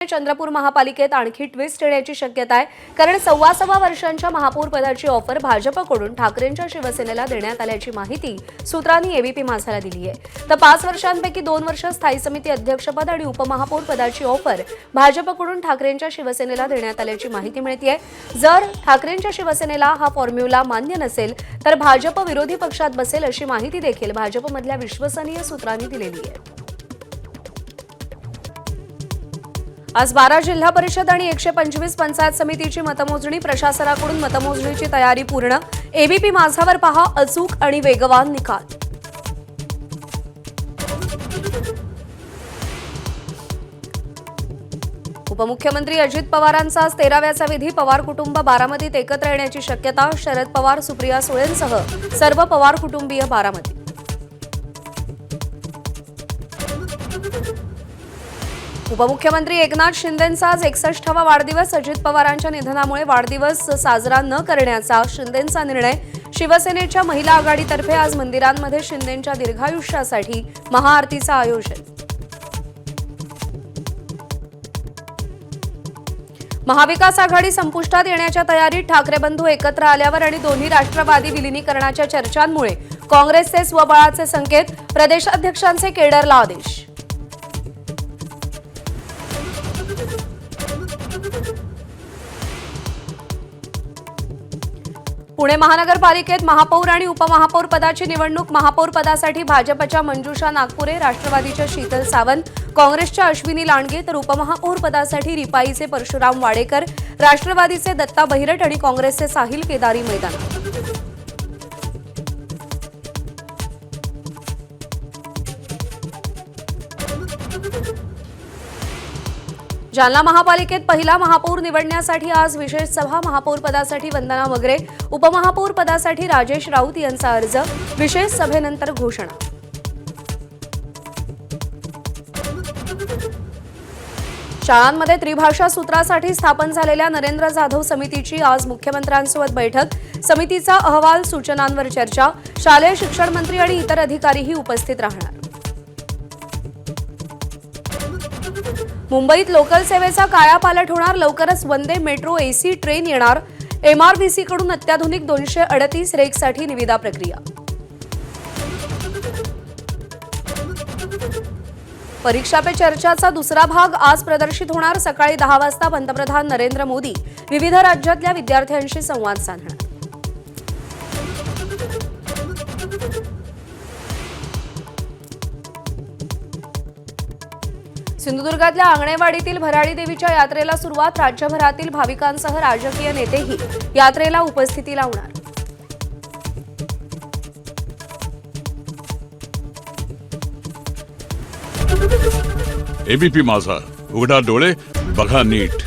चंद्रपूर महापालिकेत आणखी ट्विस्ट येण्याची शक्यता आहे, कारण 6.25 वर्षांच्या महापौर पदाची ऑफर भाजपकडून ठाकरेंच्या शिवसेनेला देण्यात आल्याची माहिती सूत्रांनी एबीपी माझाला दिली आहे। तर 5 वर्षांपैकी 2 वर्ष स्थायी समिती अध्यक्षपद आणि उपमहापौर पदाची ऑफर भाजपकडून ठाकरेंच्या शिवसेनेला देण्यात आल्याची माहिती मिळते। जर ठाकरेंच्या शिवसेनेला हा फॉर्म्युला मान्य नसेल तर भाजप विरोधी पक्षात बसेल अशी माहिती देखील भाजपमधल्या विश्वसनीय सूत्रांनी दिलेली आहे। आज 12 जिल्हा परिषद आणि 125 पंचायत समितीची मतमोजणी, प्रशासनाकडून मतमोजणीची तयारी पूर्ण। एबीपी माझावर पहा अचूक आणि वेगवान निकाल। उपमुख्यमंत्री अजित पवारांचा आज 13व्याचा विधी, पवार कुटुंब बारामतीत एकत्र येण्याची शक्यता। शरद पवार, सुप्रिया सुळेंसह सर्व पवार कुटुंबीय बारामती। उपमुख्यमंत्री एकनाथ शिंदेंचा आज 61वा वाढदिवस, अजित पवारांच्या निधनामुळे वाढदिवस साजरा न करण्याचा शिंदेंचा निर्णय। शिवसेनेच्या महिला आघाडीतर्फे आज मंदिरांमध्ये शिंदेंच्या दीर्घायुष्यासाठी महाआरतीचं आयोजन। महाविकास आघाडी संपुष्टात येण्याच्या तयारीत, ठाकरे बंधू एकत्र आल्यावर आणि दोन्ही राष्ट्रवादी विलिनीकरणाच्या चर्चांमुळे काँग्रेसचे स्वबळाचे संकेत, प्रदेशाध्यक्षांचे केडरला आदेश। पुणे महानगरपालिकेत महापौर आणि उपमहापौर पदाची निवडणूक, महापौर पदासाठी भाजपच्या मंजुषा नागपुरे, राष्ट्रवादीच्या शीतल सावंत, काँग्रेसच्या अश्विनी लांडगे, तर उपमहापौर पदासाठी रिपाईचे परशुराम वाडेकर, राष्ट्रवादीचे दत्ता बहिरट आणि काँग्रेसचे साहिल केदारी मैदानात। जालना महापालिकेत पहिला महापौर निवडण्यासाठी आज विशेष सभा, महापौर पदासाठी वंदना मगरे, उपमहापौर पदासाठी राजेश राऊत यांचा अर्ज, विशेष सभेनंतर घोषणा। शाळांमध्ये त्रिभाषा सूत्रासाठी स्थापन झालेल्या नरेंद्र जाधव समितीची आज मुख्यमंत्र्यांसोबत बैठक, समितीचा अहवाल सूचनांवर चर्चा, शालेय शिक्षण मंत्री आणि इतर अधिकारीही उपस्थित राहणार। मुंबईत लोकल सेवेचा कायापालट होणार, लवकरच वंदे मेट्रो एसी ट्रेन येणार। एमआरडीसी कडून अत्याधुनिक 238 रेकसाठी निविदा प्रक्रिया। परीक्षा पे चर्चाचा दुसरा भाग आज प्रदर्शित होणार, सकाळी 10 वाजता पंतप्रधान नरेंद्र मोदी विविध राज्यातल्या विद्यार्थ्यांशी संवाद साधणार। सिंधुदुर्गातल्या आंगणेवाडीतील भराडी देवीच्या यात्रेला सुरुवात, राज्यभरातील भाविकांसह राजकीय नेतेही यात्रेला उपस्थिती लावणार। एबीपी माझा, उघडा डोळे बघा नीट।